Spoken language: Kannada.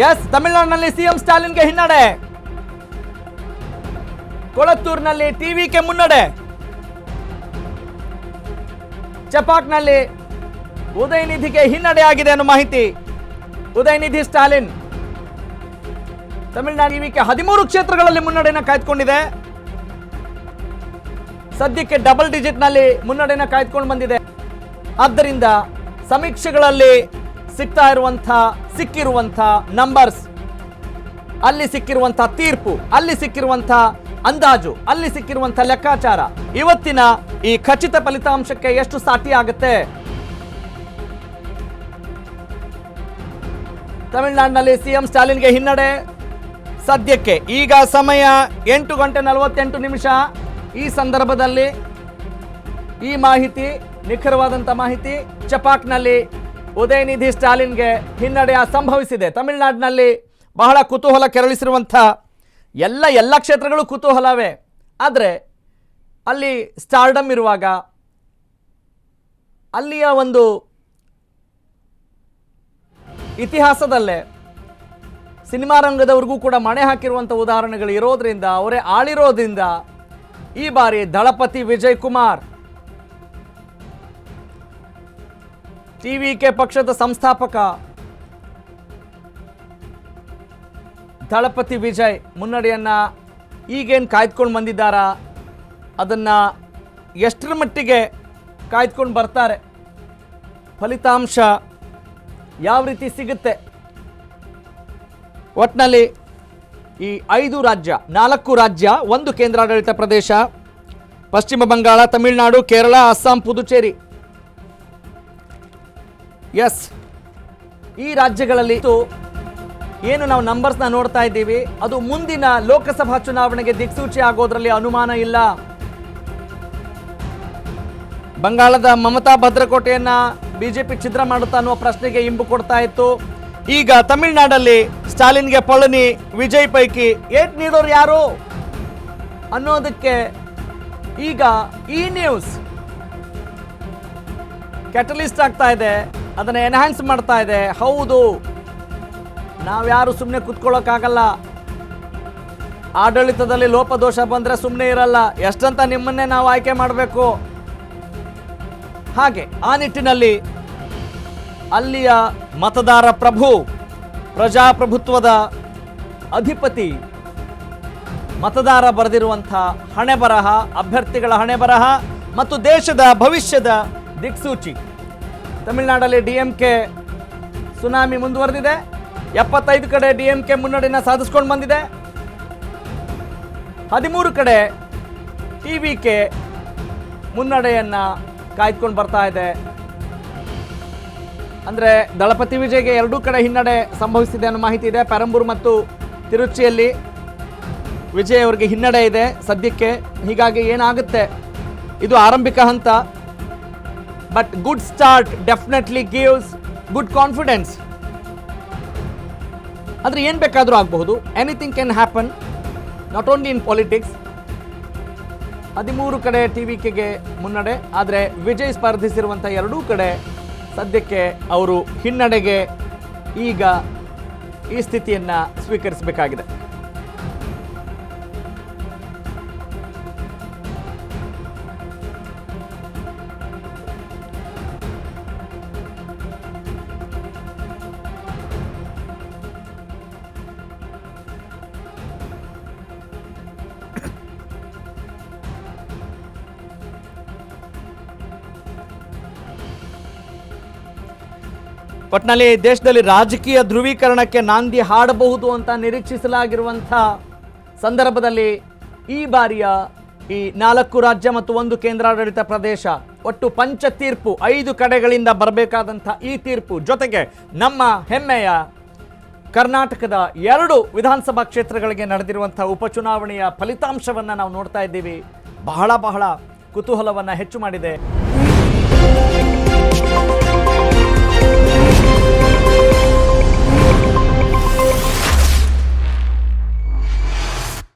ಎಸ್, ತಮಿಳುನಾಡಿನಲ್ಲಿ ಸಿಎಂ ಸ್ಟಾಲಿನ್ಗೆ ಹಿನ್ನಡೆ, ಕೊಳತ್ತೂರಿನಲ್ಲಿ ಟಿವಿಕೆ ಮುನ್ನಡೆ, ಚಪಾಕ್ನಲ್ಲಿ ಉದಯನಿಧಿಗೆ ಹಿನ್ನಡೆ ಆಗಿದೆ ಅನ್ನೋ ಮಾಹಿತಿ. ಉದಯನಿಧಿ ಸ್ಟಾಲಿನ್ ತಮಿಳುನಾಡು ಟಿವಿಕೆ 13 ಕ್ಷೇತ್ರಗಳಲ್ಲಿ ಮುನ್ನಡೆಯನ್ನು ಕಾಯ್ದುಕೊಂಡಿದೆ. ಸದ್ಯಕ್ಕೆ ಡಬಲ್ ಡಿಜಿಟ್ ನಲ್ಲಿ ಮುನ್ನಡೆಯನ್ನು ಕಾಯ್ದುಕೊಂಡು ಬಂದಿದೆ. ಆದ್ದರಿಂದ ಸಮೀಕ್ಷೆಗಳಲ್ಲಿ ಸಿಕ್ಕಿರುವಂಥ ನಂಬರ್ಸ್, ಅಲ್ಲಿ ಸಿಕ್ಕಿರುವಂಥ ತೀರ್ಪು, ಅಲ್ಲಿ ಸಿಕ್ಕಿರುವಂಥ ಅಂದಾಜು, ಅಲ್ಲಿ ಸಿಕ್ಕಿರುವಂಥ ಲೆಕ್ಕಾಚಾರ ಇವತ್ತಿನ ಈ ಖಚಿತ ಫಲಿತಾಂಶಕ್ಕೆ ಎಷ್ಟು ಸಾಟಿ ಆಗುತ್ತೆ? ತಮಿಳುನಾಡಿನಲ್ಲಿ ಸಿಎಂ ಸ್ಟಾಲಿನ್ಗೆ ಹಿನ್ನಡೆ. ಸದ್ಯಕ್ಕೆ ಈಗ ಸಮಯ 8:48. ಈ ಸಂದರ್ಭದಲ್ಲಿ ಈ ಮಾಹಿತಿ ನಿಖರವಾದಂಥ ಮಾಹಿತಿ. ಚಪಾಕ್ನಲ್ಲಿ ಉದಯನಿಧಿ ಸ್ಟಾಲಿನ್ಗೆ ಹಿನ್ನಡೆ ಸಂಭವಿಸಿದೆ. ತಮಿಳುನಾಡಿನಲ್ಲಿ ಬಹಳ ಕುತೂಹಲ ಕೆರಳಿಸಿರುವಂಥ ಎಲ್ಲ ಕ್ಷೇತ್ರಗಳು ಕುತೂಹಲವೇ. ಆದರೆ ಅಲ್ಲಿ ಸ್ಟಾರ್ಡಮ್ ಇರುವಾಗ, ಅಲ್ಲಿಯ ಒಂದು ಇತಿಹಾಸದಲ್ಲೇ ಸಿನಿಮಾ ರಂಗದವರಿಗೂ ಕೂಡ ಮಣೆ ಹಾಕಿರುವಂಥ ಉದಾಹರಣೆಗಳು ಇರೋದ್ರಿಂದ, ಅವರೇ ಆಳಿರೋದ್ರಿಂದ ಈ ಬಾರಿ ದಳಪತಿ ವಿಜಯ್ ಕುಮಾರ್, ಟಿವಿಕೆ ಪಕ್ಷದ ಸಂಸ್ಥಾಪಕ ದಳಪತಿ ವಿಜಯ್ ಮುನ್ನಡೆಯನ್ನ ಈಗೇನು ಕಾಯ್ದುಕೊಂಡು ಬಂದಿದ್ದಾರಾ, ಅದನ್ನ ಎಷ್ಟರ ಮಟ್ಟಿಗೆ ಕಾಯ್ದುಕೊಂಡು ಬರ್ತಾರೆ, ಫಲಿತಾಂಶ ಯಾವ ರೀತಿ ಸಿಗುತ್ತೆ? ಒಟ್ಟಿನಲ್ಲಿ ಈ 5 ರಾಜ್ಯ, 4 ರಾಜ್ಯ, 1 ಕೇಂದ್ರಾಡಳಿತ ಪ್ರದೇಶ, ಪಶ್ಚಿಮ ಬಂಗಾಳ, ತಮಿಳುನಾಡು, ಕೇರಳ, ಅಸ್ಸಾಂ, ಪುದುಚೇರಿ. ಎಸ್, ಈ ರಾಜ್ಯಗಳಲ್ಲಿ ಏನು ನಾವು ನಂಬರ್ಸ್ನ ನೋಡ್ತಾ ಇದ್ದೀವಿ, ಅದು ಮುಂದಿನ ಲೋಕಸಭಾ ಚುನಾವಣೆಗೆ ದಿಕ್ಸೂಚಿ ಆಗೋದ್ರಲ್ಲಿ ಅನುಮಾನ ಇಲ್ಲ. ಬಂಗಾಳದ ಮಮತಾ ಭದ್ರಕೋಟೆಯನ್ನ ಬಿಜೆಪಿ ಛಿದ್ರ ಮಾಡುತ್ತಾ ಅನ್ನುವ ಪ್ರಶ್ನೆಗೆ ಇಂಬು ಕೊಡ್ತಾ ಇತ್ತು. ಈಗ ತಮಿಳುನಾಡಲ್ಲಿ ಸ್ಟಾಲಿನ್ಗೆ ಪಳನಿ, ವಿಜಯ್ ಪೈಕಿ ಏಟ್ ನೀಡೋರು ಯಾರು ಅನ್ನೋದಕ್ಕೆ ಈಗ ಈ ನ್ಯೂಸ್ ಕ್ಯಾಟಲಿಸ್ಟ್ ಆಗ್ತಾ ಇದೆ, ಅದನ್ನು ಎನ್ಹಾನ್ಸ್ ಮಾಡ್ತಾ ಇದೆ. ಹೌದು, ನಾವ್ಯಾರು ಸುಮ್ಮನೆ ಕೂತ್ಕೊಳ್ಳೋಕ್ಕಾಗಲ್ಲ. ಆಡಳಿತದಲ್ಲಿ ಲೋಪದೋಷ ಬಂದರೆ ಸುಮ್ಮನೆ ಇರಲ್ಲ. ಎಷ್ಟಂತ ನಿಮ್ಮನ್ನೇ ನಾವು ಆಯ್ಕೆ ಮಾಡಬೇಕು. ಹಾಗೆ ಆ ನಿಟ್ಟಿನಲ್ಲಿ ಅಲ್ಲಿಯ ಮತದಾರ ಪ್ರಭು, ಪ್ರಜಾಪ್ರಭುತ್ವದ ಅಧಿಪತಿ, ಮತದಾರ ಬರೆದಿರುವಂಥ ಹಣೆ ಬರಹ, ಅಭ್ಯರ್ಥಿಗಳ ಹಣೆ ಬರಹ ಮತ್ತು ದೇಶದ ಭವಿಷ್ಯದ ದಿಕ್ಸೂಚಿ. ತಮಿಳುನಾಡಲ್ಲಿ ಡಿಎಂಕೆ ಸುನಾಮಿ ಮುಂದುವರೆದಿದೆ. 75 ಕಡೆ ಡಿಎಂಕೆ ಮುನ್ನಡೆಯನ್ನು ಸಾಧಿಸ್ಕೊಂಡು ಬಂದಿದೆ. 13 ಕಡೆ ಟಿವಿಕೆ ಮುನ್ನಡೆಯನ್ನ ಕಾಯ್ದುಕೊಂಡು ಬರ್ತಾ ಇದೆ. ಅಂದರೆ ದಳಪತಿ ವಿಜಯ್ಗೆ 2 ಕಡೆ ಹಿನ್ನಡೆ ಸಂಭವಿಸಿದೆ ಅನ್ನೋ ಮಾಹಿತಿ ಇದೆ. ಪೆರಂಬೂರು ಮತ್ತು ತಿರುಚಿಯಲ್ಲಿ ವಿಜಯ್ ಅವರಿಗೆ ಹಿನ್ನಡೆ ಇದೆ ಸದ್ಯಕ್ಕೆ. ಹೀಗಾಗಿ ಏನಾಗುತ್ತೆ, ಇದು ಆರಂಭಿಕ ಹಂತ. But good start definitely gives good confidence. ಅಂದರೆ ಏನು ಬೇಕಾದರೂ ಆಗಬಹುದು, anything can happen, not only in politics. 13 ಕಡೆ ಟಿವಿಕೆಗೆ ಮುನ್ನಡೆ, ಆದರೆ ವಿಜಯ್ ಸ್ಪರ್ಧಿಸಿರುವಂಥ 2 ಕಡೆ ಸದ್ಯಕ್ಕೆ ಅವರು ಹಿನ್ನಡೆಗೆ ಈಗ ಈ ಸ್ಥಿತಿಯನ್ನು ಸ್ವೀಕರಿಸಬೇಕಾಗಿದೆ. ಒಟ್ಟಿನಲ್ಲಿ ದೇಶದಲ್ಲಿ ರಾಜಕೀಯ ಧ್ರುವೀಕರಣಕ್ಕೆ ನಾಂದಿ ಹಾಡಬಹುದು ಅಂತ ನಿರೀಕ್ಷಿಸಲಾಗಿರುವಂಥ ಸಂದರ್ಭದಲ್ಲಿ ಈ ಬಾರಿಯ ಈ 4 ರಾಜ್ಯ ಮತ್ತು 1 ಕೇಂದ್ರಾಡಳಿತ ಪ್ರದೇಶ ಒಟ್ಟು ಪಂಚ ತೀರ್ಪು, 5 ಕಡೆಗಳಿಂದ ಬರಬೇಕಾದಂಥ ಈ ತೀರ್ಪು ಜೊತೆಗೆ ನಮ್ಮ ಹೆಮ್ಮೆಯ ಕರ್ನಾಟಕದ 2 ವಿಧಾನಸಭಾ ಕ್ಷೇತ್ರಗಳಿಗೆ ನಡೆದಿರುವಂಥ ಉಪಚುನಾವಣೆಯ ಫಲಿತಾಂಶವನ್ನು ನಾವು ನೋಡ್ತಾ ಇದ್ದೀವಿ. ಬಹಳ ಕುತೂಹಲವನ್ನು ಹೆಚ್ಚು ಮಾಡಿದೆ.